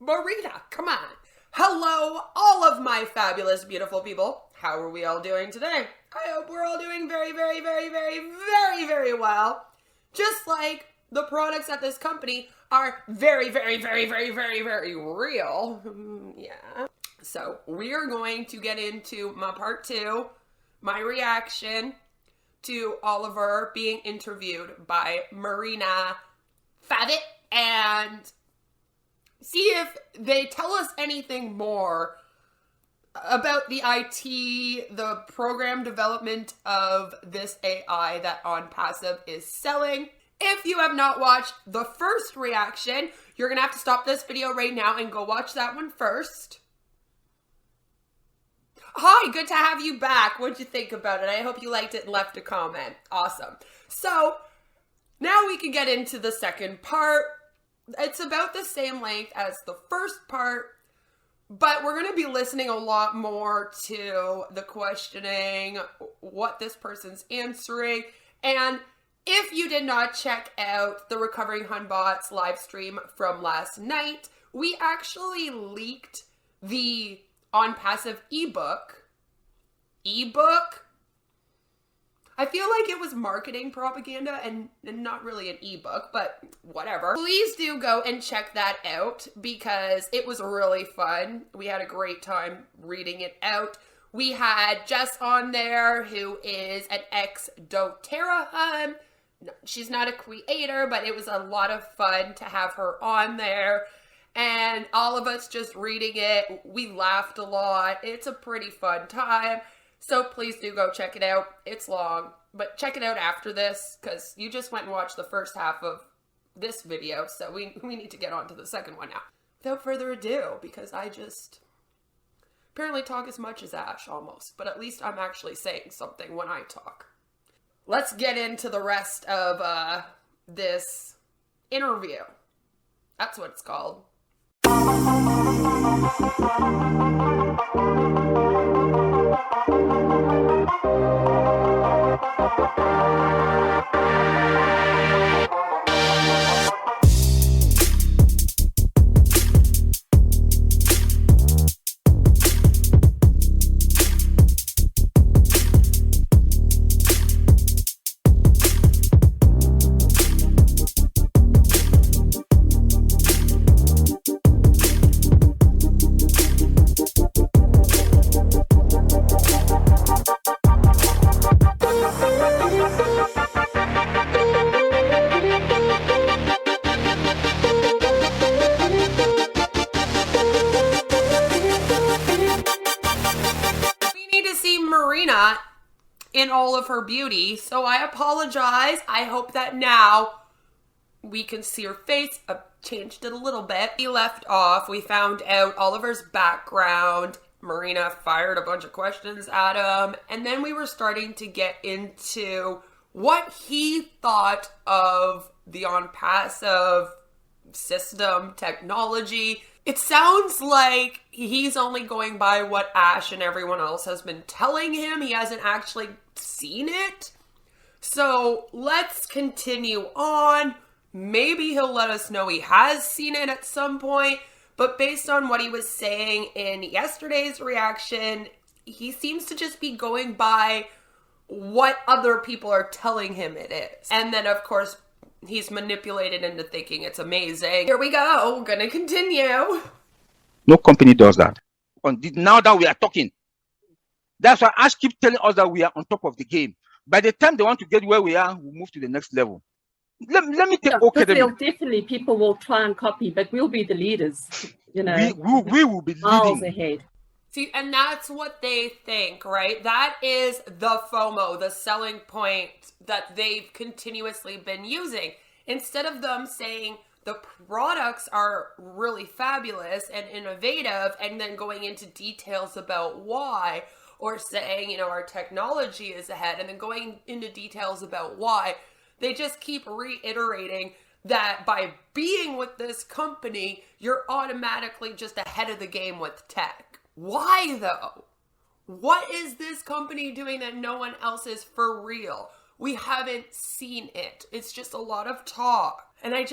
Marina, come on. Hello, all of my fabulous, beautiful people. How are we all doing today? I hope we're all doing very, very, very, very, very, very well. Just like the products at this company are very, very, very, very, very, very real. Yeah. So we are going to get into my part two, my reaction to Oliver being interviewed by Marina Favit, and see if they tell us anything more about the IT, the program development of this AI that OnPassive is selling. If you have not watched the first reaction, you're going to have to stop this video right now and go watch that one first. Hi, good to have you back. What'd you think about it? I hope you liked it and left a comment. Awesome. So now we can get into the second part. It's about the same length as the first part, but we're going to be listening a lot more to the questioning, what this person's answering. And if you did not check out the Recovering Hunbots live stream from last night, we actually leaked the OnPassive ebook. I feel like it was marketing propaganda and not really an ebook, but whatever. Please do go and check that out because it was really fun. We had a great time reading it out. We had Jess on there, who is an ex-doTERRA. She's not a creator, but it was a lot of fun to have her on there. And all of us just reading it, we laughed a lot. It's a pretty fun time. So please do go check it out. It's long, but check it out after this because you just went and watched the first half of this video. So we need to get on to the second one now. Without further ado, because I just apparently talk as much as Ash almost, but at least I'm actually saying something when I talk. Let's get into the rest of this interview. That's what it's called. Marina in all of her beauty, so I apologize. I hope that now we can see her face. I've changed it a little bit. We left off, we found out Oliver's background. Marina fired a bunch of questions at him, and then we were starting to get into what he thought of the OnPassive system technology. It sounds like he's only going by what Ash and everyone else has been telling him. He hasn't actually seen it. So let's continue on. Maybe he'll let us know he has seen it at some point. But based on what he was saying in yesterday's reaction, he seems to just be going by what other people are telling him it is. And then, of course, he's manipulated into thinking it's amazing. Here we go. Gonna continue. No company does that. Now that we are talking, that's why Ash keeps telling us that we are on top of the game. By the time they want to get where we are, we'll move to the next level. Let me take definitely people will try and copy, but we'll be the leaders. You know, we will be miles leading ahead. See, and that's what they think, right? That is the FOMO, the selling point that they've continuously been using. Instead of them saying the products are really fabulous and innovative and then going into details about why, or saying, you know, our technology is ahead and then going into details about why, they just keep reiterating that by being with this company, you're automatically just ahead of the game with tech. Why though? What is this company doing that no one else is for real? We haven't seen it. It's just a lot of talk. And I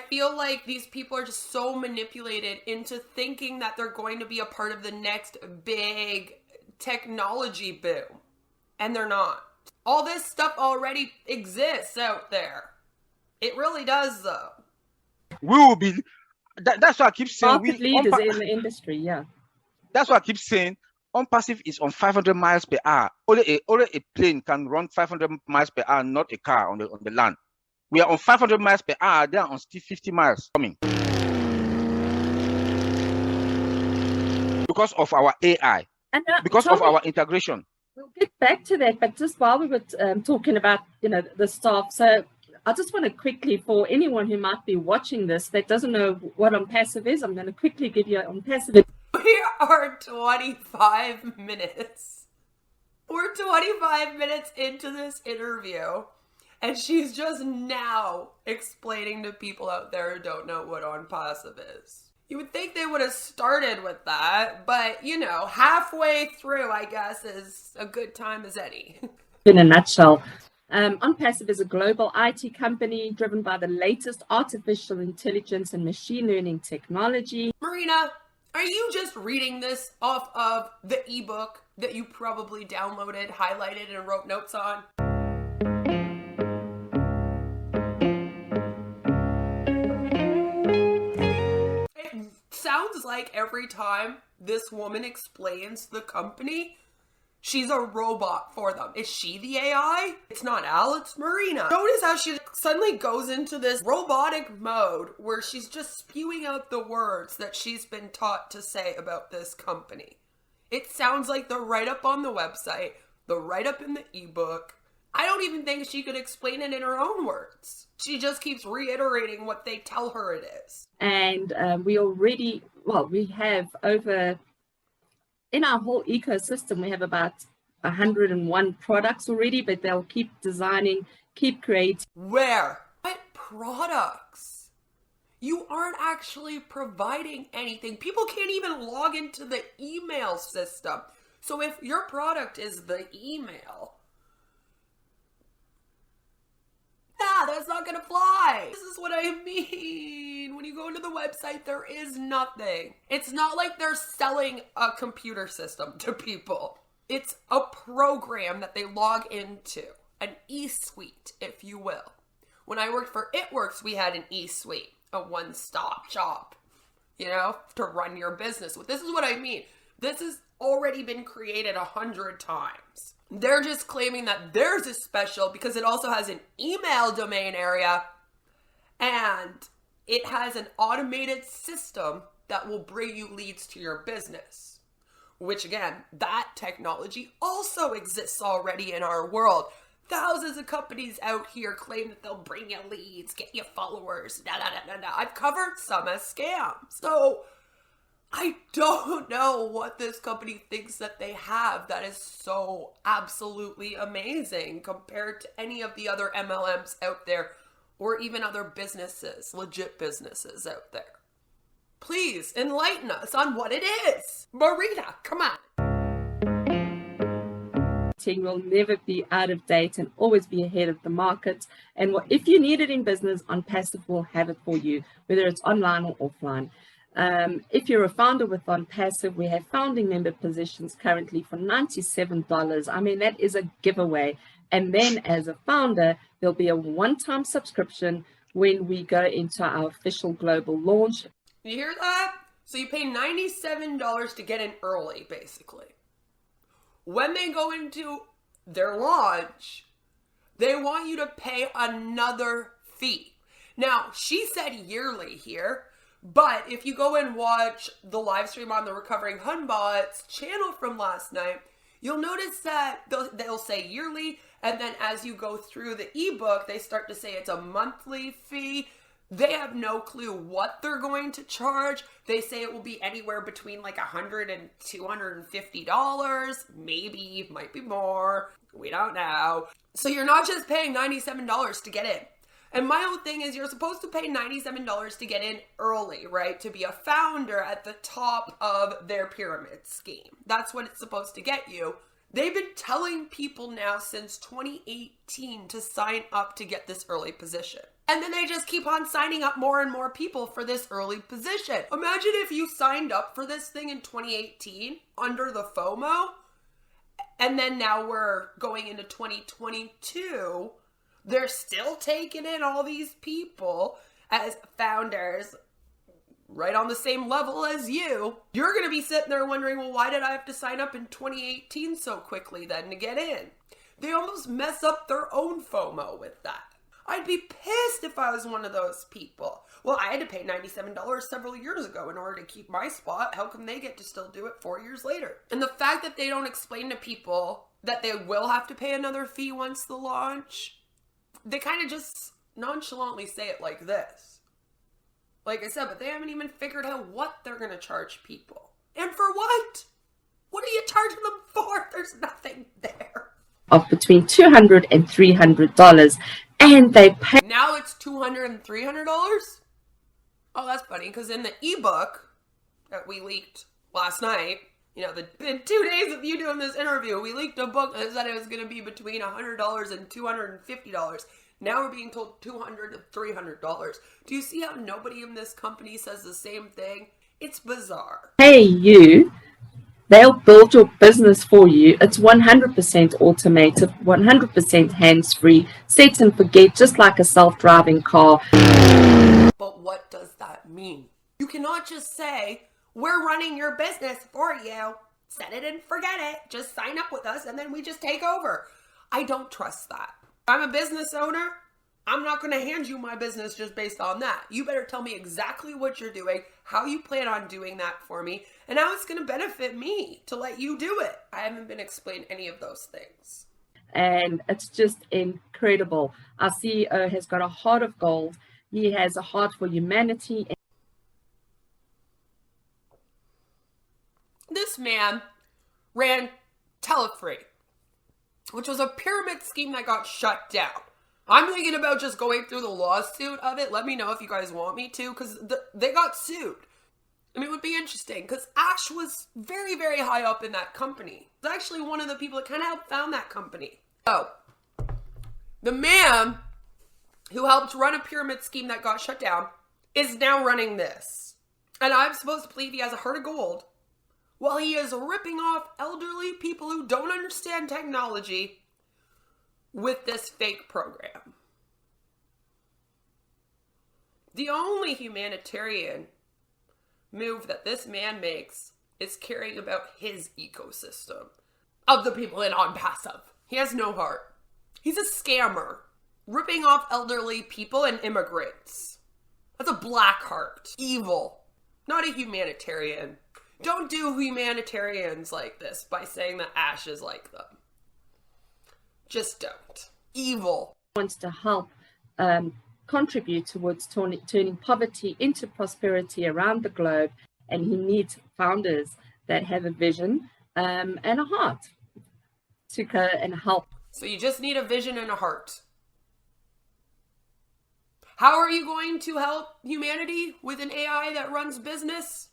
feel like these people are just so manipulated into thinking that they're going to be a part of the next big technology boom. And they're not. All this stuff already exists out there. It really does, though. We will be, that's why I keep saying Market leaders in the industry, yeah. That's why I keep saying OnPassive is on 500 miles per hour. Only a plane can run 500 miles per hour, not a car on the land. We are on 500 miles per hour. They are on still 50 miles coming. Because of our AI. And because of our integration. We'll get back to that, but just while we were talking about, the staff, so I just want to quickly, for anyone who might be watching this that doesn't know what OnPassive is, I'm going to quickly give you OnPassive. We are 25 minutes. We're 25 minutes into this interview, and she's just now explaining to people out there who don't know what OnPassive is. You would think they would have started with that, but, halfway through, I guess, is a good time as any. In a nutshell, OnPassive is a global IT company driven by the latest artificial intelligence and machine learning technology. Marina, are you just reading this off of the ebook that you probably downloaded, highlighted, and wrote notes on? Sounds like every time this woman explains the company, she's a robot for them. Is she the AI? It's not Al, it's Marina. Notice how she suddenly goes into this robotic mode where she's just spewing out the words that she's been taught to say about this company. It sounds like the write-up on the website, the write-up in the ebook. I don't even think she could explain it in her own words. She just keeps reiterating what they tell her it is. And we have over, in our whole ecosystem, we have about 101 products already, but they'll keep designing, keep creating. Where? What products? You aren't actually providing anything. People can't even log into the email system. So if your product is the email, that's not gonna fly. This is what I mean. When you go into the website, there is nothing. It's not like they're selling a computer system to people. It's a program that they log into, an e-suite, if you will. When I worked for ItWorks, we had an e-suite, a one-stop shop, to run your business with. This is what I mean. This has already been created 100 times. They're just claiming that theirs is special because it also has an email domain area and it has an automated system that will bring you leads to your business. Which again, that technology also exists already in our world. Thousands of companies out here claim that they'll bring you leads, get you followers. I've covered some as scams. So I don't know what this company thinks that they have that is so absolutely amazing compared to any of the other MLMs out there or even other businesses, legit businesses out there. Please enlighten us on what it is. Marina, come on. Will never be out of date and always be ahead of the market. And if you need it in business, OnPassive will have it for you, whether it's online or offline. If you're a founder with OnPassive, we have founding member positions currently for $97. I mean, that is a giveaway. And then as a founder, there'll be a one-time subscription when we go into our official global launch. You hear that? So you pay $97 to get in early, basically. When they go into their launch, they want you to pay another fee. Now, she said yearly here. But if you go and watch the live stream on the Recovering Hunbot's channel from last night, you'll notice that they'll say yearly, and then as you go through the ebook, they start to say it's a monthly fee. They have no clue what they're going to charge. They say it will be anywhere between like $100 and $250. Maybe, might be more. We don't know. So you're not just paying $97 to get in. And my whole thing is you're supposed to pay $97 to get in early, right? To be a founder at the top of their pyramid scheme. That's what it's supposed to get you. They've been telling people now since 2018 to sign up to get this early position. And then they just keep on signing up more and more people for this early position. Imagine if you signed up for this thing in 2018 under the FOMO, and then now we're going into 2022. They're still taking in all these people as founders right on the same level as you. You're going to be sitting there wondering, well, why did I have to sign up in 2018 so quickly then to get in? They almost mess up their own FOMO with that. I'd be pissed if I was one of those people. Well, I had to pay $97 several years ago in order to keep my spot. How come they get to still do it 4 years later? And the fact that they don't explain to people that they will have to pay another fee once the launch, they kind of just nonchalantly say it like this. Like I said, but they haven't even figured out what they're going to charge people. And for what? What are you charging them for? There's nothing there. Of between $200 and $300, and they pay. Now it's $200 and $300? Oh, that's funny, because in the ebook that we leaked last night, you know, in 2 days of you doing this interview, we leaked a book that said it was going to be between $100 and $250. Now we're being told $200 to $300. Do you see how nobody in this company says the same thing? It's bizarre. Pay you. They'll build your business for you. It's 100% automated, 100% hands-free, set and forget, just like a self-driving car. But what does that mean? You cannot just say, we're running your business for you. Set it and forget it. Just sign up with us and then we just take over. I don't trust that. I'm a business owner. I'm not going to hand you my business just based on that. You better tell me exactly what you're doing, how you plan on doing that for me, and how it's going to benefit me to let you do it. I haven't been explained any of those things. And it's just incredible. Our CEO has got a heart of gold. He has a heart for humanity. This man ran Telefree, which was a pyramid scheme that got shut down. I'm thinking about just going through the lawsuit of it. Let me know if you guys want me to, because they got sued. I mean, it would be interesting, because Ash was very, very high up in that company. He's actually one of the people that kind of helped found that company. So, the man who helped run a pyramid scheme that got shut down is now running this. And I'm supposed to believe he has a heart of gold, while he is ripping off elderly people who don't understand technology with this fake program. The only humanitarian move that this man makes is caring about his ecosystem of the people in OnPassive. He has no heart. He's a scammer, ripping off elderly people and immigrants. That's a black heart. Evil. Not a humanitarian. Don't do humanitarians like this by saying that Ash is like them. Just don't. Evil. Wants to help contribute towards turning poverty into prosperity around the globe, and he needs founders that have a vision and a heart to go and help. So you just need a vision and a heart. How are you going to help humanity with an AI that runs business?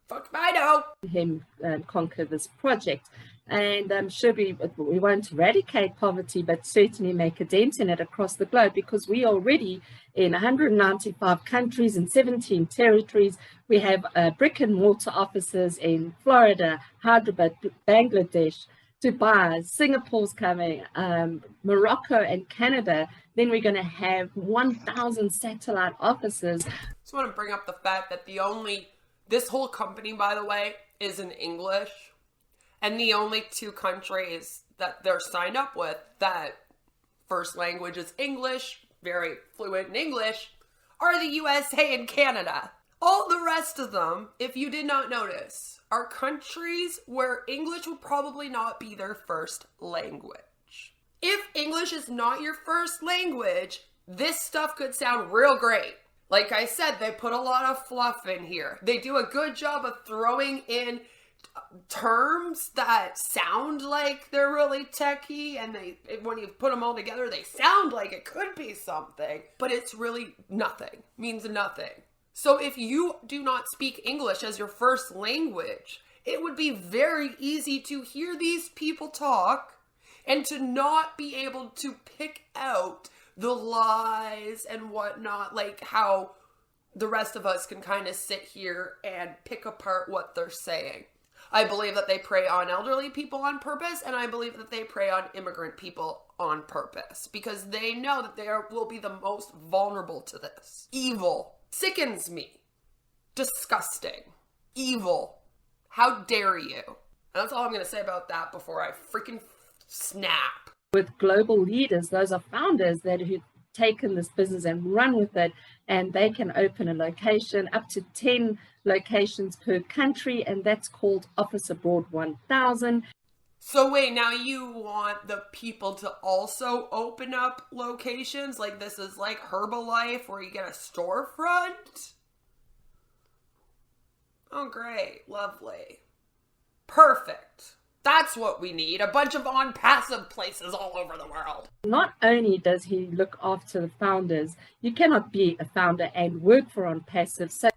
Fuck if I know. Him conquer this project. And I'm sure we won't eradicate poverty, but certainly make a dent in it across the globe, because we are already in 195 countries and 17 territories. We have brick and mortar offices in Florida, Hyderabad, Bangladesh, Dubai, Singapore's coming, Morocco and Canada. Then we're going to have 1,000 satellite offices. Just want to bring up the fact that this whole company, by the way, is in English. And the only two countries that they're signed up with that first language is English, very fluent in English, are the USA and Canada. All the rest of them, if you did not notice, are countries where English will probably not be their first language. If English is not your first language, this stuff could sound real great. Like I said, they put a lot of fluff in here. They do a good job of throwing in terms that sound like they're really techy, and when you put them all together, they sound like it could be something, but it's really nothing. Means nothing. So if you do not speak English as your first language, it would be very easy to hear these people talk and to not be able to pick out the lies and whatnot, like how the rest of us can kind of sit here and pick apart what they're saying. I believe that they prey on elderly people on purpose, and I believe that they prey on immigrant people on purpose because they know that they will be the most vulnerable to this. Evil sickens me. Disgusting. Evil. How dare you? And that's all I'm going to say about that before I freaking snap. With global leaders, those are founders that who've taken this business and run with it, and they can open a location up to 10 locations per country, and that's called Office Abroad 1000. So wait, now you want the people to also open up locations? Like this is like Herbalife where you get a storefront? Oh great, lovely. Perfect. That's what we need. A bunch of OnPassive places all over the world. Not only does he look after the founders, you cannot be a founder and work for OnPassive. So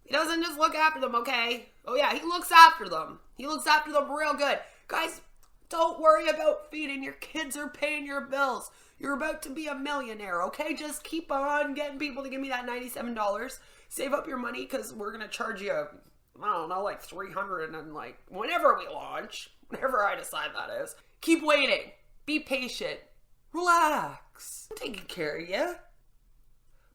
he doesn't just look after them, okay? Oh yeah, he looks after them. He looks after them real good. Guys, don't worry about feeding your kids or paying your bills. You're about to be a millionaire, okay? Just keep on getting people to give me that $97. Save up your money because we're going to charge you, I don't know, like $300 and then like whenever we launch, whenever I decide that is. Keep waiting. Be patient. Relax. I'm taking care of you.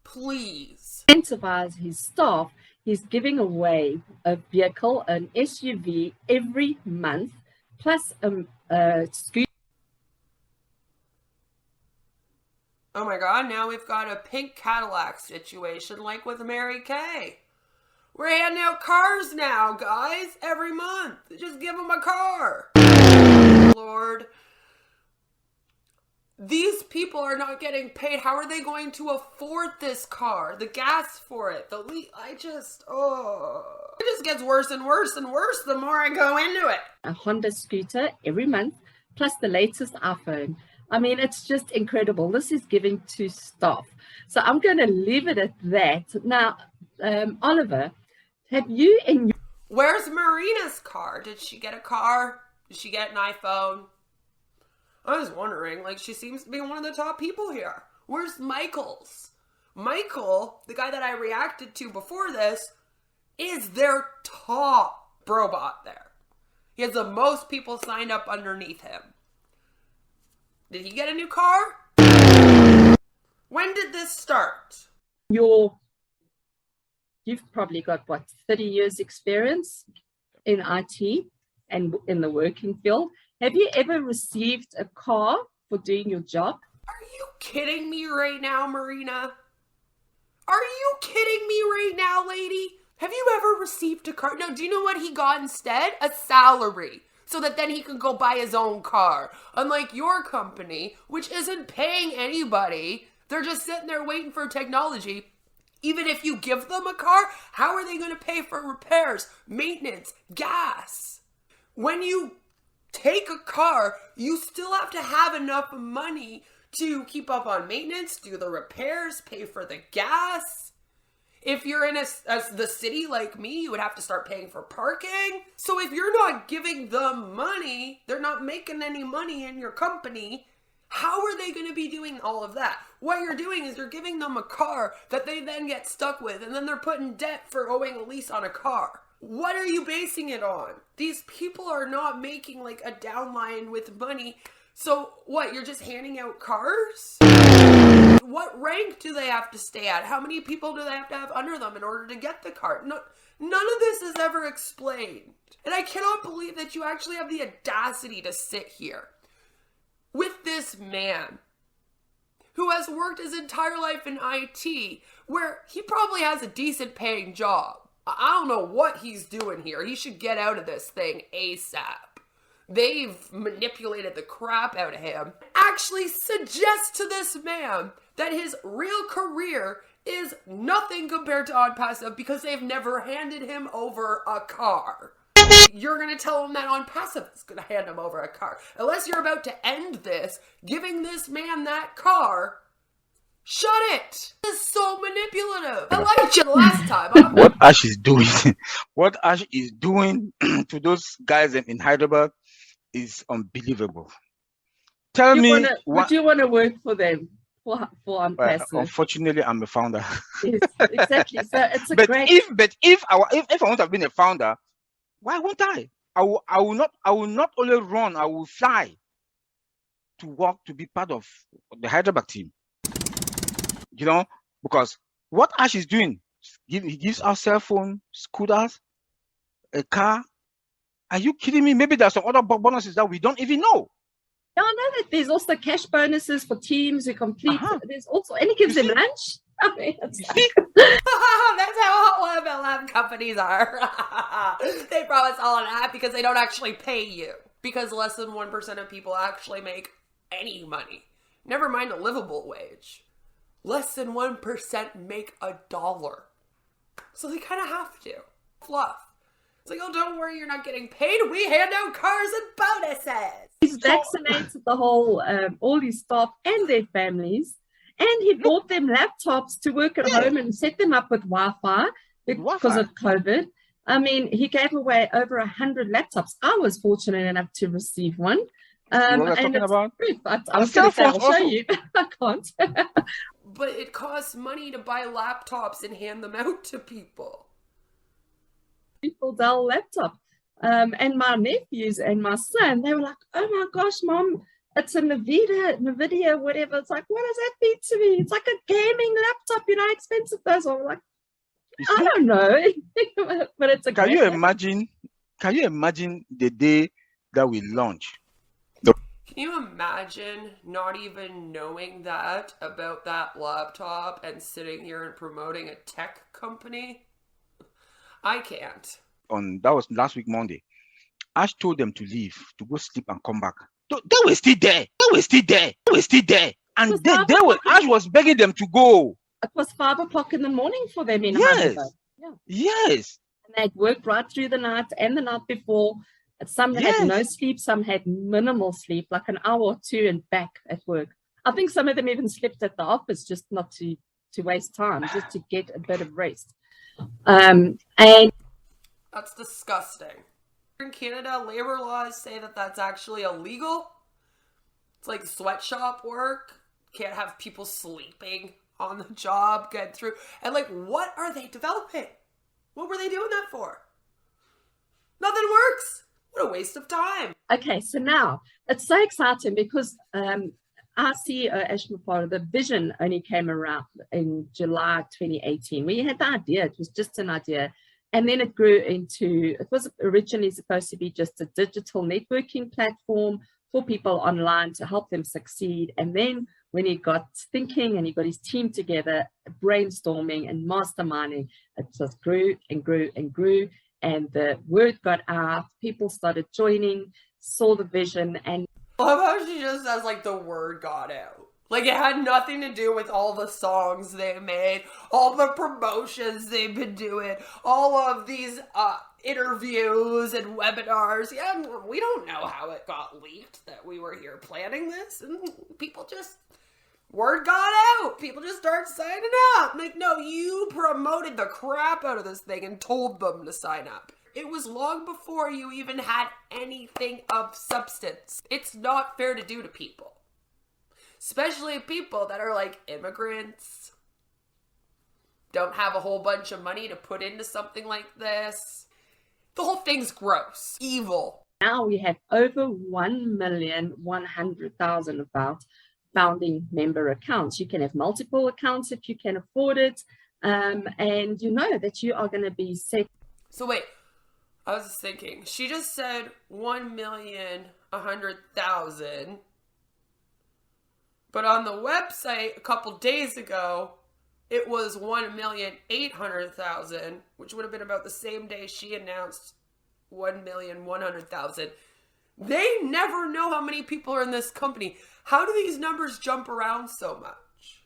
Please. Incentivize his staff. He's giving away a vehicle, an SUV, every month, plus a scooter. Oh my God, now we've got a pink Cadillac situation like with Mary Kay. We're handing out cars now, guys, every month. Just give them a car. Lord. These people are not getting paid. How are they going to afford this car? The gas for it, it just gets worse and worse and worse the more I go into it. A Honda scooter every month, plus the latest iPhone. I mean, it's just incredible. This is giving to staff. So I'm going to leave it at that. Now, Oliver, have you in your... Where's Marina's car? Did she get a car? Did she get an iPhone? I was wondering, like, she seems to be one of the top people here. Where's Michael's? Michael, the guy that I reacted to before this, is their top robot there. He has the most people signed up underneath him. Did he get a new car? When did this start? You've probably got, 30 years experience in IT and in the working field. Have you ever received a car for doing your job? Are you kidding me right now, Marina? Are you kidding me right now, lady? Have you ever received a car? No, do you know what he got instead? A salary. So that then he can go buy his own car. Unlike your company, which isn't paying anybody. They're just sitting there waiting for technology. Even if you give them a car, how are they going to pay for repairs, maintenance, gas? When you take a car, you still have to have enough money to keep up on maintenance, do the repairs, pay for the gas. If you're in the city like me, you would have to start paying for parking. So if you're not giving them money, they're not making any money in your company, how are they going to be doing all of that? What you're doing is you're giving them a car that they then get stuck with, and then they're put in debt for owing a lease on a car. What are you basing it on? These people are not making like a downline with money. So what, you're just handing out cars? What rank do they have to stay at? How many people do they have to have under them in order to get the car? No, none of this is ever explained. And I cannot believe that you actually have the audacity to sit here with this man who has worked his entire life in IT, where he probably has a decent paying job. I don't know what he's doing here. He should get out of this thing ASAP. They've manipulated the crap out of him. Actually suggest to this man that his real career is nothing compared to OnPassive because they've never handed him over a car. You're going to tell him that OnPassive is going to hand him over a car. Unless you're about to end this, giving this man that car. Shut it! This is so manipulative. I liked you last time. What Ash is doing, what Ash is doing to those guys in Hyderabad is unbelievable. Tell me would you want to work for them for OnPassive? Unfortunately, I'm a founder. Yes, exactly. So it's a but great. if I want to have been a founder, why won't I? I will not only run, I will fly to work to be part of the Hyderabad team. You know, because what Ash is doing, he gives us cell phone, scooters, a car. Are you kidding me? Maybe there's some other bonuses that we don't even know. Yeah, I know that there's also cash bonuses for teams who complete. There's also, and he gives them lunch. I mean, that's how AntiMLM companies are. They promise all of that because they don't actually pay you. Because less than 1% of people actually make any money. Never mind a livable wage. Less than 1% make $1. So they kind of have to. Fluff. It's like, oh, don't worry, you're not getting paid. We hand out cars and bonuses. He's vaccinated the whole, all his staff and their families. And he bought them laptops to work at home and set them up with Wi-Fi because of COVID. I mean, he gave away over 100 laptops. I was fortunate enough to receive one. What are you talking about? I was going to say, I'll show you. I can't. But it costs money to buy laptops and hand them out to people. People Dell laptop. And my nephews and my son, they were like, oh my gosh, Mom, it's a NVIDIA, whatever. It's like, what does that mean to me? It's like a gaming laptop, you know, how expensive those are. I'm like, I don't know. But it's a Can you imagine the day that we launch? Can you imagine not even knowing that about that laptop and sitting here and promoting a tech company? I can't. That was last week, Monday. Ash told them to leave, to go sleep and come back. They were still there. And Ash was begging them to go. It was 5 o'clock in the morning for them in Hyderabad. Yeah. Yes. And they'd worked right through the night and the night before. Some had no sleep, some had minimal sleep, like an hour or two and back at work. I think some of them even slept at the office just not to waste time, just to get a bit of rest. And that's disgusting. In Canada, labor laws say that that's actually illegal. It's like sweatshop work. Can't have people sleeping on the job, get through. And like, what are they developing? What were they doing that for? Nothing works. What a waste of time. Okay, so now it's so exciting because our CEO, Mufareh, the vision only came around in July 2018. We had the idea, it was just an idea. And then it grew into, it was originally supposed to be just a digital networking platform for people online to help them succeed. And then when he got thinking and he got his team together, brainstorming and masterminding, it just grew and grew and grew. And the word got out, people started joining, saw the vision. And I love how she just says, like, the word got out. Like, it had nothing to do with all the songs they made, all the promotions they've been doing, all of these interviews and webinars. Yeah, we don't know how it got leaked that we were here planning this. And people just, word got out. People just start signing up. Like, no, you promoted the crap out of this thing and told them to sign up. It was long before you even had anything of substance. It's not fair to do to people. Especially people that are like immigrants, don't have a whole bunch of money to put into something like this. The whole thing's gross, evil. Now we have over 1,100,000 about founding member accounts. You can have multiple accounts if you can afford it. And you know that you are going to be set. So wait, I was just thinking, she just said 1,100,000. But on the website a couple days ago, it was 1,800,000, which would have been about the same day she announced 1,100,000. They never know how many people are in this company. How do these numbers jump around so much?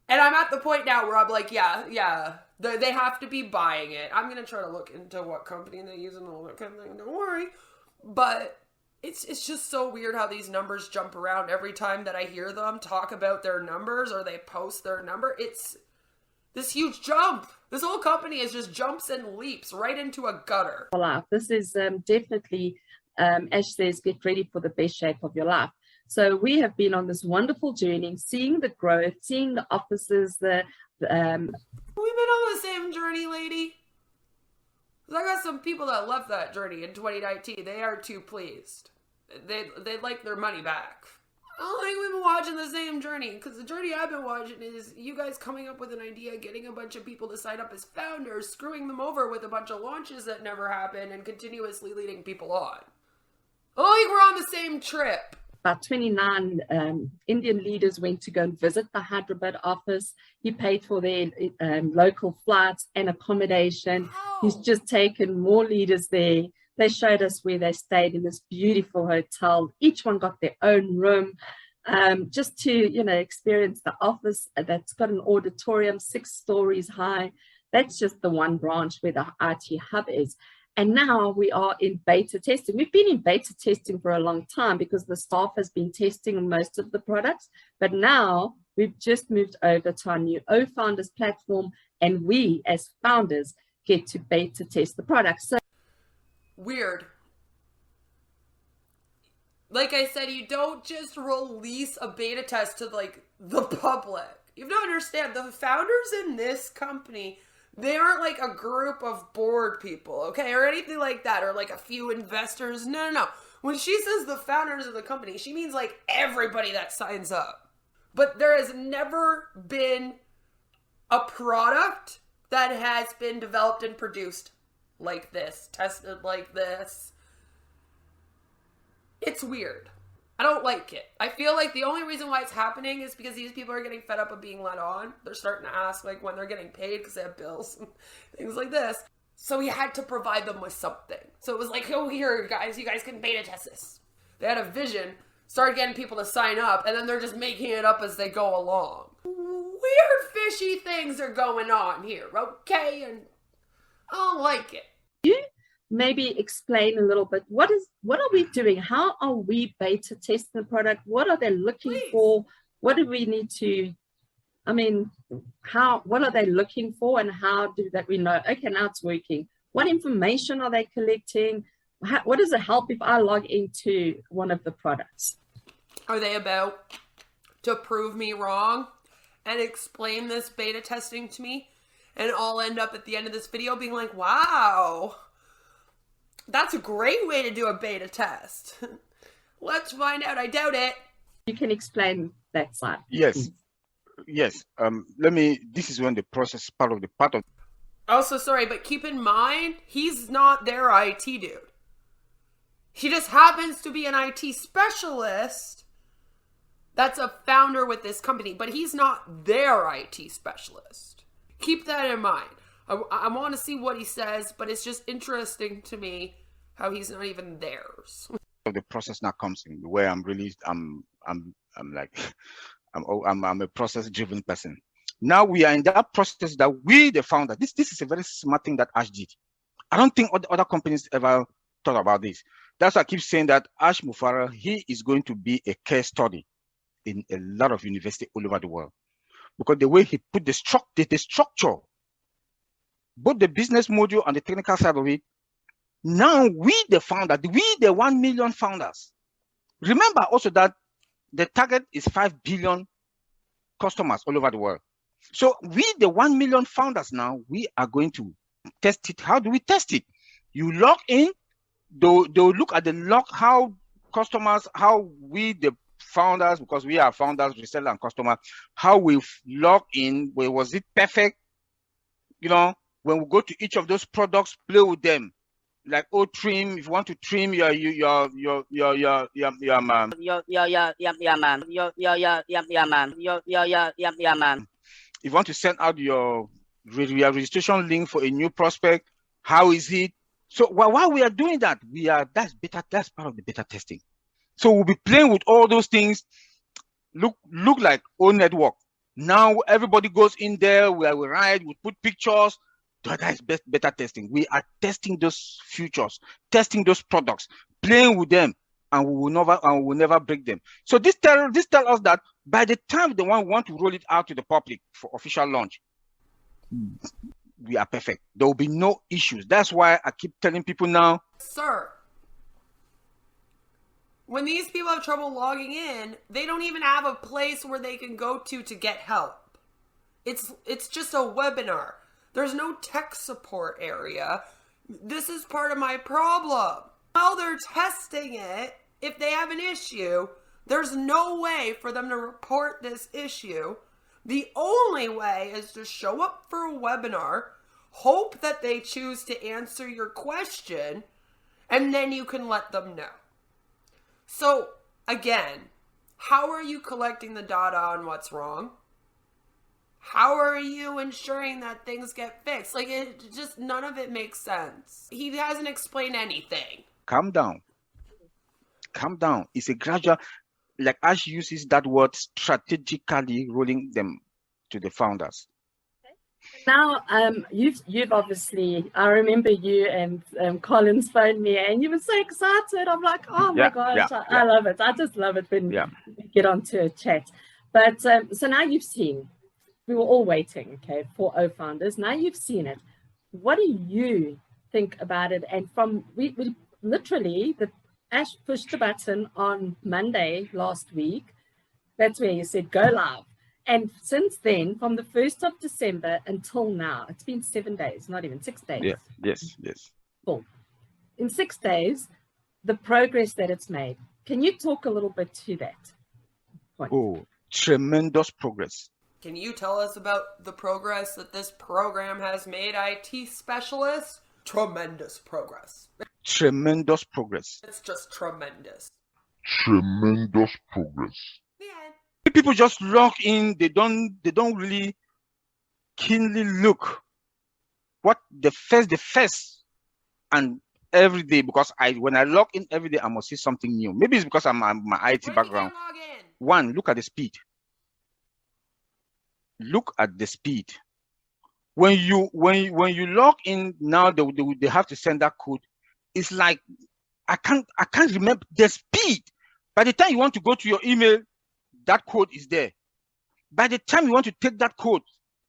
And I'm at the point now where I'm like, yeah, they have to be buying it. I'm going to try to look into what company they use and all that kind of thing. Don't worry. But it's just so weird how these numbers jump around every time that I hear them talk about their numbers or they post their number. It's this huge jump. This whole company is just jumps and leaps right into a gutter. This is definitely, Ash says, get ready for the best shape of your life. So we have been on this wonderful journey, seeing the growth, seeing the offices, We've been on the same journey, lady. I got some people that left that journey in 2019. They aren't too pleased. They'd like their money back. I don't think we've been watching the same journey, because the journey I've been watching is you guys coming up with an idea, getting a bunch of people to sign up as founders, screwing them over with a bunch of launches that never happen, and continuously leading people on. I don't think we're on the same trip. About 29 Indian leaders went to go and visit the Hyderabad office. He paid for their local flights and accommodation. Wow. He's just taken more leaders there. They showed us where they stayed in this beautiful hotel. Each one got their own room, just to, you know, experience the office that's got an auditorium 6 stories high. That's just the one branch where the IT hub is. And now we are in beta testing. We've been in beta testing for a long time because the staff has been testing most of the products. But now we've just moved over to our new O-Founders platform, and we as founders get to beta test the products. So weird. Like I said, you don't just release a beta test to like the public. You have to understand, the founders in this company, they aren't like a group of bored people, okay, or anything like that, or like a few investors. No. When she says the founders of the company, she means like everybody that signs up. But there has never been a product that has been developed and produced like this, tested like this. It's weird. I don't like it. I feel like the only reason why it's happening is because these people are getting fed up of being led on. They're starting to ask like when they're getting paid because they have bills and things like this. So we had to provide them with something. So it was like, oh, here, guys, you guys can beta test this. They had a vision, started getting people to sign up, and then they're just making it up as they go along. Weird, fishy things are going on here, okay? And I don't like it. maybe explain a little bit, what are we doing? How are we beta testing the product? What are they looking for? What do we need to, what are they looking for, and how do that we know, okay, now it's working? What information are they collecting? What does it help if I log into one of the products? Are they about to prove me wrong and explain this beta testing to me? And I'll end up at the end of this video being like, wow, that's a great way to do a beta test. Let's find out. I doubt it. You can explain that side. Yes. Yes. This is when the process part of. Also, sorry, but keep in mind, he's not their IT dude. He just happens to be an IT specialist that's a founder with this company, but he's not their IT specialist. Keep that in mind. I want to see what he says, but it's just interesting to me how he's not even theirs. The process now comes in where I'm a process-driven person. Now we are in that process that we, the founder, this is a very smart thing that Ash did. I don't think other companies ever thought about this. That's why I keep saying that Ash Mufareh, he is going to be a case study in a lot of universities all over the world. Because the way he put the structure, both the business module and the technical side of it, now we, the founder, we, the 1 million founders. Remember also that the target is 5 billion customers all over the world. So we, the 1 million founders now, we are going to test it. How do we test it? You log in, they'll look at the log, how customers, how we, the founders, because we are founders, reseller, and customer, how we log in, was it perfect? You know, when we go to each of those products, play with them. Like trim, if you want to trim your if you want to send out your registration link for a new prospect, how is it? So while we are doing that, that's part of the beta testing. So we'll be playing with all those things, look like own network. Now everybody goes in there, we write, we put pictures. That is beta testing. We are testing those futures, testing those products, playing with them, and we will never break them. So this tell us that by the time they want to roll it out to the public for official launch, we are perfect. There will be no issues. That's why I keep telling people now, sir, When these people have trouble logging in, they don't even have a place where they can go to get help. It's just a webinar. There's no tech support area. This is part of my problem. While they're testing it, if they have an issue, there's no way for them to report this issue. The only way is to show up for a webinar, hope that they choose to answer your question, and then you can let them know. So, again, how are you collecting the data on what's wrong? How are you ensuring that things get fixed? Like, it just, none of it makes sense. He hasn't explained anything. Calm down. Calm down. It's a gradual, like Ash uses that word, strategically rolling them to the founders. Now, you've obviously, I remember you and Collins phoned me and you were so excited. I'm like, oh my gosh, I love it. I just love it when we get onto a chat. But so now you've seen, we were all waiting, okay, for O Founders. Now you've seen it. What do you think about it? And from, we literally, Ash pushed the button on Monday last week. That's where you said go live. And since then, from the 1st of December until now, it's been 7 days, not even 6 days. Yeah, yes. Cool. In 6 days, the progress that it's made. Can you talk a little bit to that point? Oh, tremendous progress. Can you tell us about the progress that this program has made IT specialists? Tremendous progress. Tremendous progress. It's just tremendous. Tremendous progress. Yeah. People just log in, they don't really keenly look what the first and every day, because when I log in every day, I must see something new. Maybe it's because I'm my IT background. Log in? One, look at the speed. Look at the speed. When you log in now, they have to send that code. It's like I can't remember the speed. By the time you want to go to your email, that code is there. By the time you want to take that code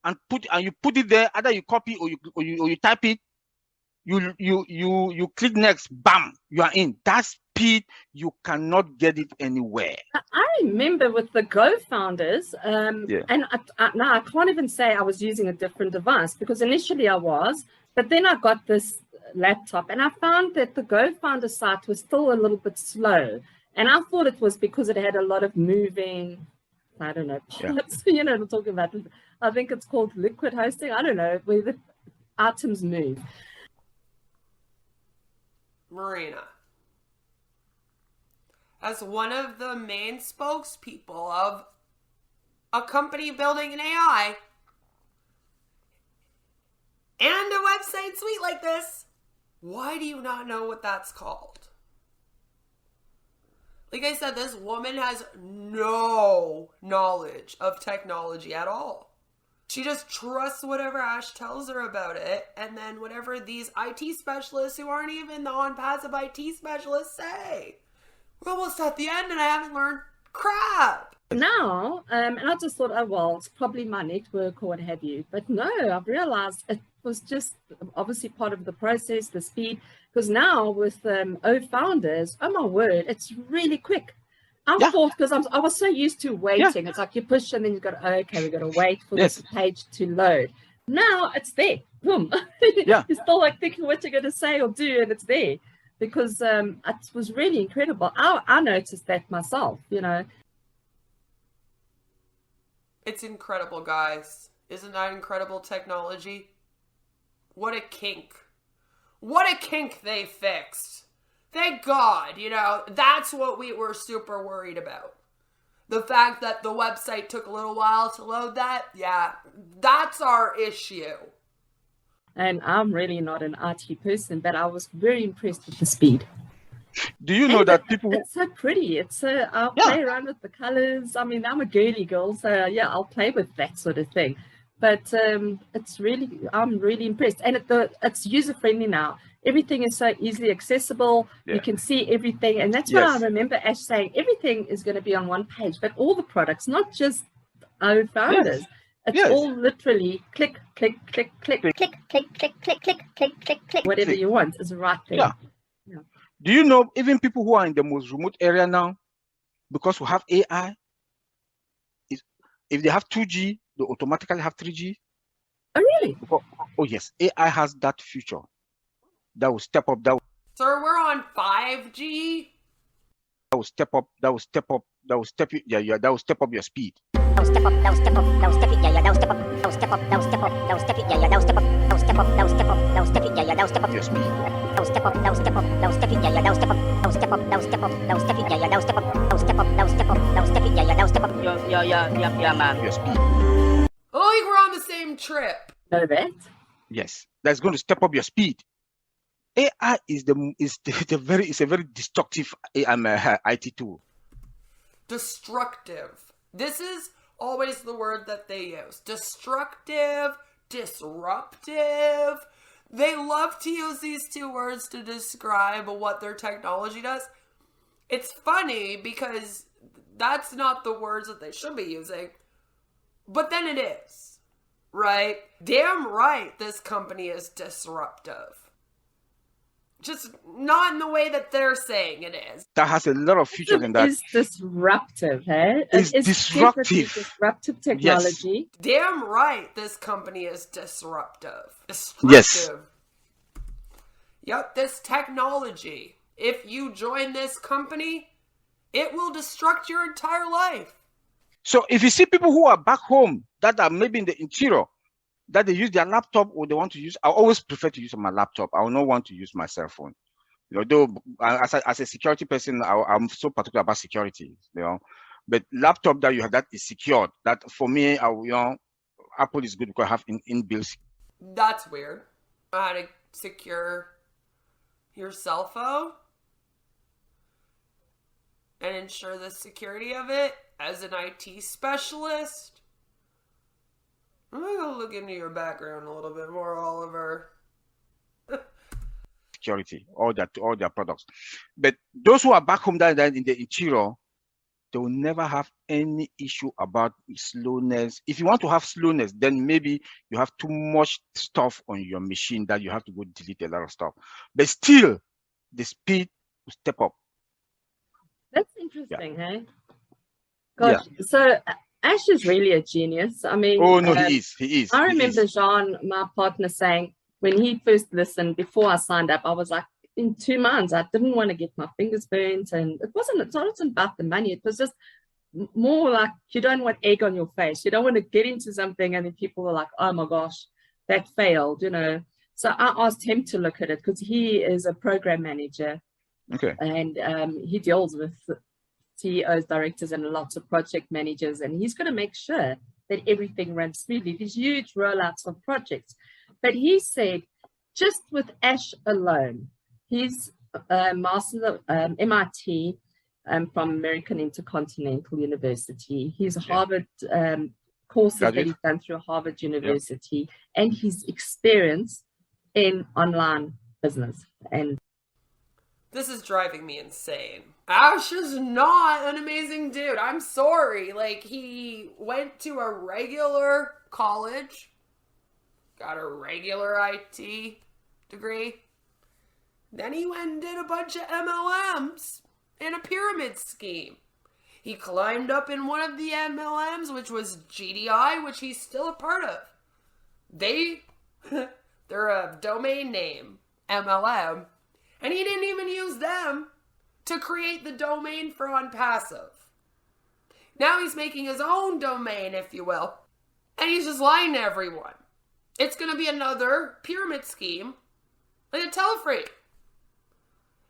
and you put it there, either you copy or you type it, you click next, bam, you are in. That speed, you cannot get it anywhere. I remember with the Go Founders, and now I can't even say I was using a different device, because initially I was, but then I got this laptop and I found that the Go Founder site was still a little bit slow. And I thought it was because it had a lot of moving, I don't know, parts, you know, I'm talking about, I think it's called liquid hosting. I don't know, where the items move. Marina, as one of the main spokespeople of a company building an AI and a website suite like this, why do you not know what that's called? Like I said, this woman has no knowledge of technology at all. She just trusts whatever Ash tells her about it, and then whatever these IT specialists who aren't even the OnPassive IT specialists say. We're almost at the end and I haven't learned crap. Now, and I just thought, oh, well, it's probably my network or what have you. But no, I've realized it was just obviously part of the process, the speed. Because now with O Founders, oh my word, it's really quick. I thought, because I was so used to waiting. It's like you push and then you've got, okay, we've got to wait for this page to load. Now it's there. Boom. You're still like thinking what you're going to say or do, and it's there. Because it was really incredible. I noticed that myself, you know. It's incredible, guys. Isn't that incredible technology? What a kink. What a kink they fixed. Thank God, you know, that's what we were super worried about. The fact that the website took a little while to load that, that's our issue. And I'm really not an IT person, but I was very impressed with the speed. Do you know that people... It's so pretty. I'll play around with the colors. I mean, I'm a girly girl, so I'll play with that sort of thing. But I'm really impressed. And it's user-friendly now. Everything is so easily accessible. You can see everything. And that's what I remember Ash saying. Everything is going to be on one page, but all the products, not just O Founders. It's all literally click, click, click, click, click, click, click, click, click, click, click, click, click. Whatever you want is right there. Do you know even people who are in the most remote area now, because we have AI, if they have 2G, they automatically have 3G. Oh, really? Oh yes, AI has that feature that will step up. Sir, we're on 5G. That will step up. That will step up. That will step you. Yeah. That will step up your speed. That will step up. That will step up. That will step it. Yeah. That will step up. That will step up. That will step up. That will step it. Yeah. That will step up. That will step up. That will step up. That will step it. Yeah. That will step up your speed. That will step up. That will step up. That will step it. Yeah. That will step up. That will step up. That will step up. That will step it. Yeah. That will step up. That will step up. That will step up. That will step it. Yeah. That will step up. Yeah, man. Your speed. Oh, like we're on the same trip. Know that? Yes, that's going to step up your speed. AI is a very destructive IT tool. Destructive. This is always the word that they use. Destructive, disruptive. They love to use these two words to describe what their technology does. It's funny because that's not the words that they should be using. But then it is, right? Damn right this company is disruptive. Just not in the way that they're saying it is. That has a lot of features in that. It's disruptive, hey? It's definitely disruptive. Disruptive technology. Yes. Damn right this company is disruptive. Yes. Yep, this technology. If you join this company, it will destruct your entire life. So if you see people who are back home that are maybe in the interior, that they use their laptop or they want to use, I always prefer to use my laptop. I will not want to use my cell phone. Though as a security person, I'm so particular about security. But laptop that you have that is secured. That for me, Apple is good because I have inbuilt. That's weird. How to secure your cell phone and ensure the security of it as an IT specialist. I'm gonna look into your background a little bit more, Oliver. Security, all their products. But those who are back home that in the interior, they will never have any issue about slowness. If you want to have slowness, then maybe you have too much stuff on your machine that you have to go delete a lot of stuff. But still, the speed will step up. That's interesting, hey? Gosh, so Ash is really a genius. I mean, oh no, he is. I remember Jean, my partner, saying when he first listened before I signed up, I was like, in 2 months, I didn't want to get my fingers burnt, and it wasn't about the money. It was just more like you don't want egg on your face. You don't want to get into something and then people are like, oh my gosh, that failed, So I asked him to look at it because he is a program manager. Okay. And he deals with CEOs, directors, and lots of project managers, and he's going to make sure that everything runs smoothly. These huge rollouts of projects. But he said, just with Ash alone, he's a master of MIT from American Intercontinental University. He's Harvard courses that he's done through Harvard University, and his experience in online business. And this is driving me insane. Ash is not an amazing dude. I'm sorry. Like, he went to a regular college, got a regular IT degree. Then he went and did a bunch of MLMs in a pyramid scheme. He climbed up in one of the MLMs, which was GDI, which he's still a part of. They're a domain name, MLM. And he didn't even use them to create the domain for OnPassive. Now he's making his own domain, if you will. And he's just lying to everyone. It's going to be another pyramid scheme like a Telefree.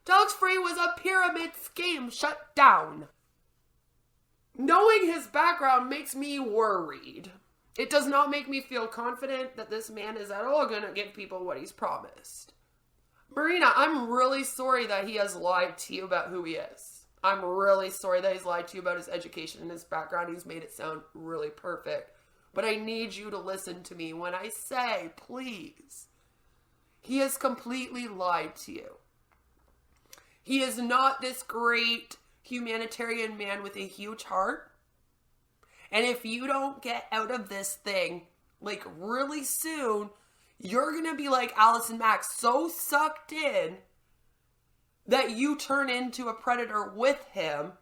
Telefree was a pyramid scheme shut down. Knowing his background makes me worried. It does not make me feel confident that this man is at all going to give people what he's promised. Marina, I'm really sorry that he has lied to you about who he is. I'm really sorry that he's lied to you about his education and his background. He's made it sound really perfect. But I need you to listen to me when I say, please. He has completely lied to you. He is not this great humanitarian man with a huge heart. And if you don't get out of this thing, like really soon, you're going to be like Allison Mack, so sucked in that you turn into a predator with him.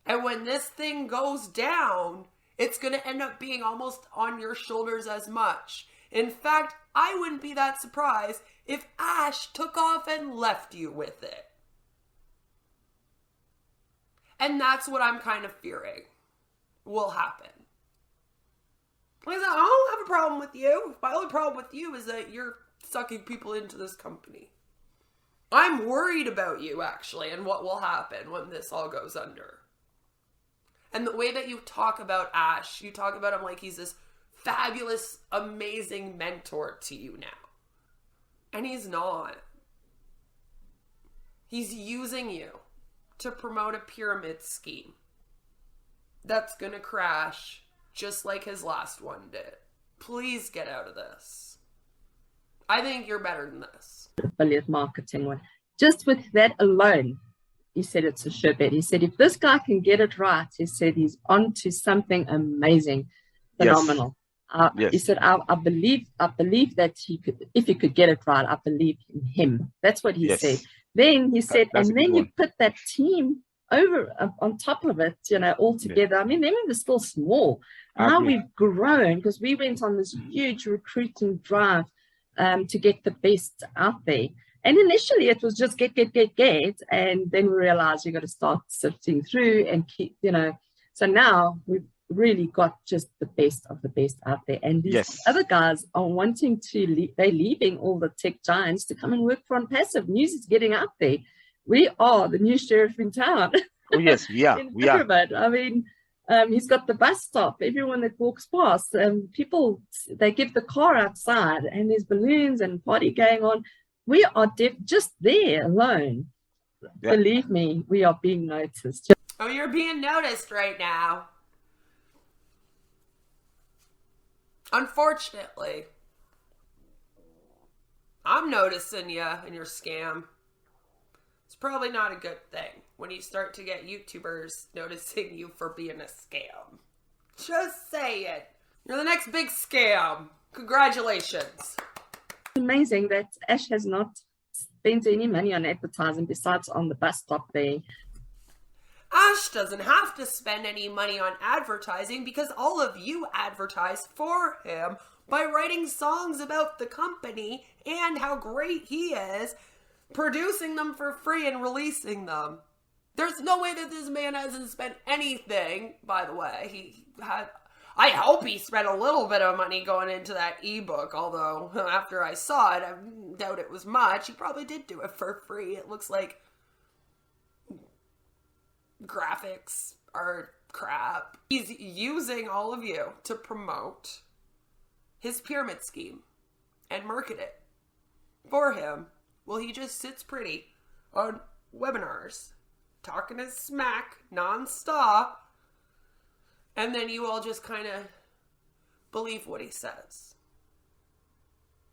And when this thing goes down, it's going to end up being almost on your shoulders as much. In fact, I wouldn't be that surprised if Ash took off and left you with it. And that's what I'm kind of fearing will happen. Like I said, I don't have a problem with you. My only problem with you is that you're sucking people into this company. I'm worried about you, actually, and what will happen when this all goes under. And the way that you talk about Ash, you talk about him like he's this fabulous, amazing mentor to you now. And he's not. He's using you to promote a pyramid scheme that's gonna crash just like his last one did. Please get out of this. I think you're better than this. Affiliate marketing one. Just with that alone, he said it's a sure bet. He said if this guy can get it right, he said he's on to something amazing, phenomenal. Yes. He said, I believe that he could, if he could get it right, I believe in him. That's what he said. Then he said, and then you put that team over on top of it, you know, all together. I mean, they were still small. Now we've grown because we went on this huge recruiting drive to get the best out there. And initially it was just get. And then we realized you got to start sifting through and keep, you know. So now we've really got just the best of the best out there. And these other guys are wanting to, they're leaving all the tech giants to come and work for OnPassive. News is getting out there. We are the new sheriff in town. Oh, yes, we are. We are. I mean, he's got the bus stop. Everyone that walks past, people, they give the car outside and there's balloons and party going on. We are just there alone. Yeah. Believe me, we are being noticed. Oh, you're being noticed right now. Unfortunately, I'm noticing you and your scam. It's probably not a good thing when you start to get YouTubers noticing you for being a scam. Just say it. You're the next big scam. Congratulations. Amazing that Ash has not spent any money on advertising besides on the bus stop there. Ash doesn't have to spend any money on advertising because all of you advertise for him by writing songs about the company and how great he is, producing them for free and releasing them. There's no way that this man hasn't spent anything, by the way. I hope he spent a little bit of money going into that ebook, although after I saw it, I doubt it was much. He probably did do it for free. It looks like graphics are crap. He's using all of you to promote his pyramid scheme and market it for him. Well, he just sits pretty on webinars, talking his smack nonstop, and then you all just kind of believe what he says.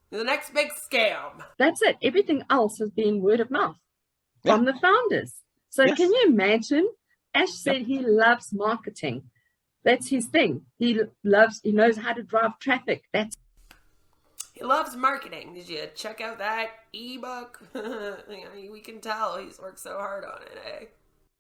The next big scam. That's it. Everything else has been word of mouth from the founders. So can you imagine? Ash said he loves marketing. That's his thing. He knows how to drive traffic. He loves marketing. Did you check out that ebook? We can tell he's worked so hard on it, eh?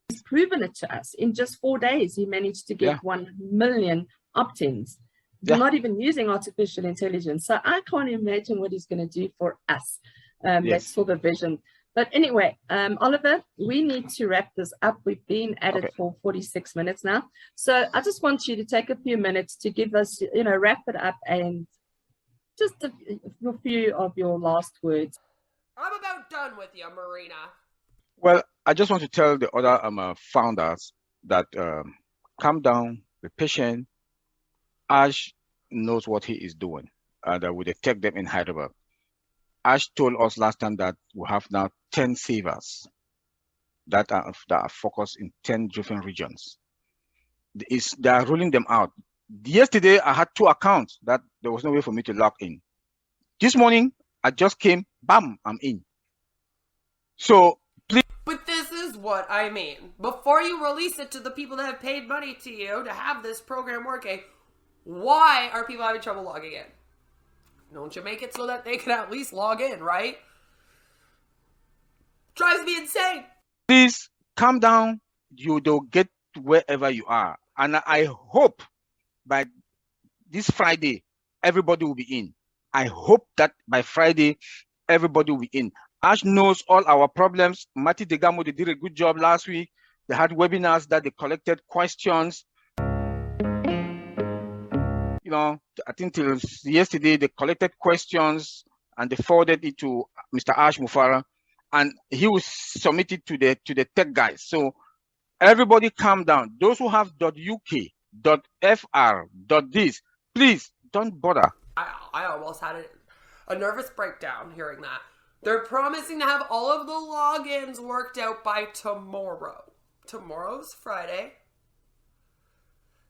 He's proven it to us. In just 4 days, he managed to get 1 million opt-ins. Not even using artificial intelligence. So I can't imagine what he's going to do for us. That's sort of vision. But anyway, Oliver, we need to wrap this up. We've been at it for 46 minutes now. So I just want you to take a few minutes to give us, wrap it up and just a few of your last words. I'm about done with you, Marina. Well, I just want to tell the other founders that calm down, be patient. Ash knows what he is doing. And we detect them in Hyderabad. Ash told us last time that we have now 10 savers that are focused in 10 different regions. They are rolling them out. Yesterday, I had 2 accounts that there was no way for me to log in. This morning, I just came, bam, I'm in. So, please. But this is what I mean. Before you release it to the people that have paid money to you to have this program working, why are people having trouble logging in? Don't you make it so that they can at least log in, right? Drives me insane. Please calm down. They'll get wherever you are. And I hope by this Friday, everybody will be in. I hope that by Friday, everybody will be in. Ash knows all our problems. Mati Degamo, they did a good job last week. They had webinars that they collected questions. You know, I think till yesterday, they collected questions and they forwarded it to Mr. Ash Mufareh, and he will submit it to the tech guys. So everybody calm down. Those who have .uk, .fr, .this, please don't bother. I almost had a nervous breakdown hearing that. They're promising to have all of the logins worked out by tomorrow. Tomorrow's Friday.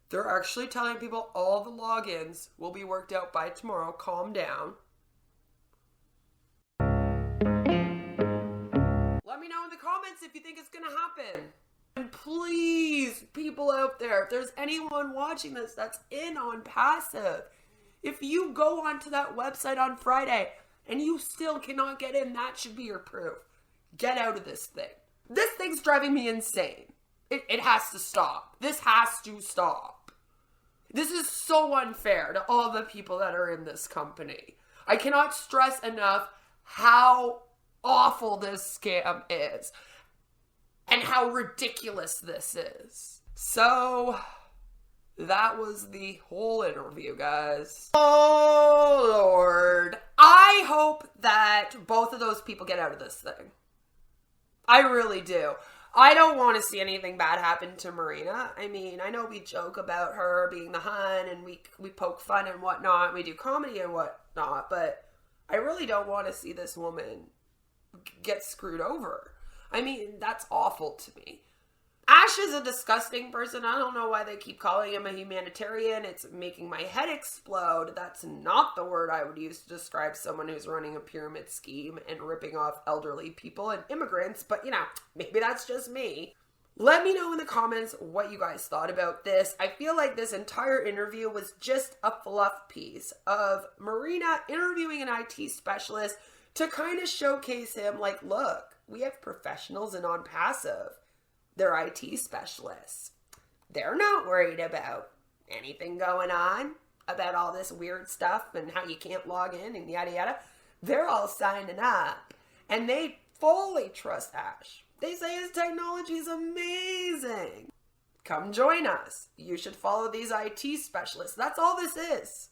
They're actually telling people all the logins will be worked out by tomorrow. Calm down. Let me know in the comments if you think it's going to happen. And please, people out there, if there's anyone watching this that's in OnPassive, if you go onto that website on Friday and you still cannot get in, that should be your proof. Get out of this thing. This thing's driving me insane. It has to stop. This has to stop. This is so unfair to all the people that are in this company. I cannot stress enough how awful this scam is and how ridiculous this is. So that was the whole interview, guys. Oh, Lord. I hope that both of those people get out of this thing. I really do. I don't want to see anything bad happen to Marina. I mean, I know we joke about her being the hun and we poke fun and whatnot. We do comedy and whatnot, but I really don't want to see this woman get screwed over. I mean, that's awful to me. Ash is a disgusting person. I don't know why they keep calling him a humanitarian. It's making my head explode. That's not the word I would use to describe someone who's running a pyramid scheme and ripping off elderly people and immigrants. But, you know, maybe that's just me. Let me know in the comments what you guys thought about this. I feel like this entire interview was just a fluff piece of Marina interviewing an IT specialist to kind of showcase him like, look, we have professionals in OnPassive. They're IT specialists. They're not worried about anything going on, about all this weird stuff and how you can't log in and yada yada. They're all signing up and they fully trust Ash. They say his technology is amazing. Come join us. You should follow these IT specialists. That's all this is.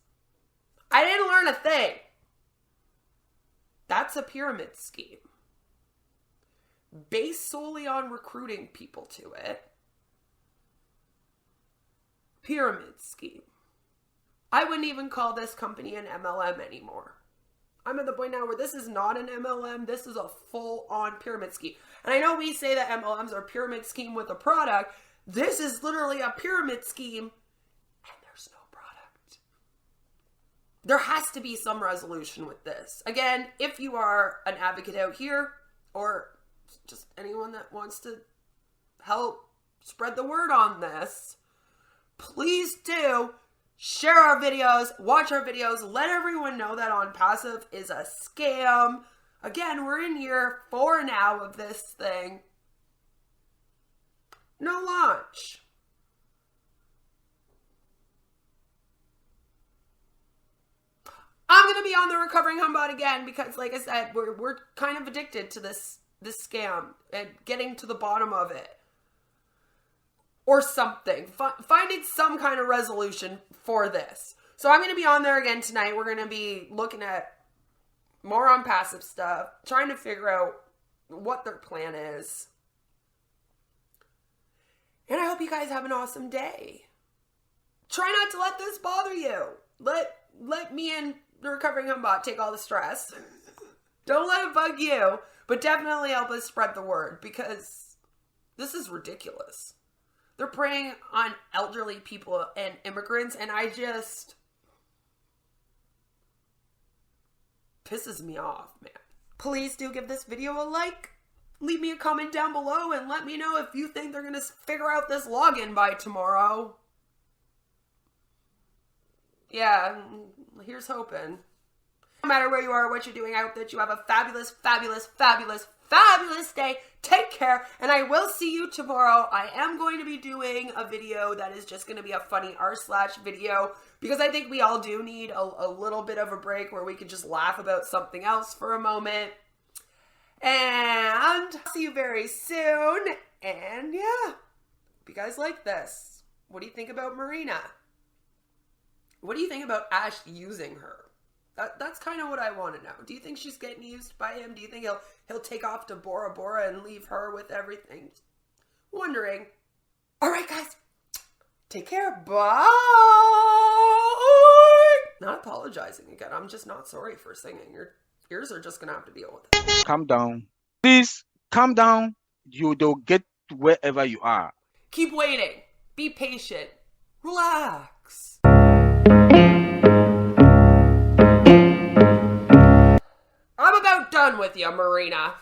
I didn't learn a thing. That's a pyramid scheme. Based solely on recruiting people to it. Pyramid scheme. I wouldn't even call this company an MLM anymore. I'm at the point now where this is not an MLM. This is a full-on pyramid scheme. And I know we say that MLMs are a pyramid scheme with a product. This is literally a pyramid scheme and there's no product. There has to be some resolution with this. Again, if you are an advocate out here or just anyone that wants to help spread the word on this, please do share our videos, watch our videos, let everyone know that OnPassive is a scam. Again, we're in year 4 now of this thing. No launch. I'm going to be on the Recovering Humbot again because, like I said, we're kind of addicted to this scam and getting to the bottom of it or something, finding some kind of resolution for this. So I'm going to be on there again tonight. We're going to be looking at more OnPassive stuff, trying to figure out what their plan is. And I hope you guys have an awesome day. Try not to let this bother you. Let me and the Recovering Humbot take all the stress. Don't let it bug you. But definitely help us spread the word because this is ridiculous. They're preying on elderly people and immigrants, and I just pisses me off, man. Please do give this video a like. Leave me a comment down below and let me know if you think they're going to figure out this login by tomorrow. Yeah, here's hoping. No matter where you are or what you're doing, I hope that you have a fabulous, fabulous, fabulous, fabulous day. Take care, and I will see you tomorrow. I am going to be doing a video that is just going to be a funny r/ video, because I think we all do need a little bit of a break where we can just laugh about something else for a moment. And see you very soon. And yeah, hope you guys like this. What do you think about Marina? What do you think about Ash using her? That's kind of what I want to know. Do you think she's getting used by him? Do you think he'll take off to Bora Bora and leave her with everything? Wondering. All right, guys. Take care. Bye. Not apologizing again. I'm just not sorry for singing. Your ears are just going to have to deal with it. Calm down. Please, calm down. They'll get to wherever you are. Keep waiting. Be patient. Relax. I'm about done with you, Marina.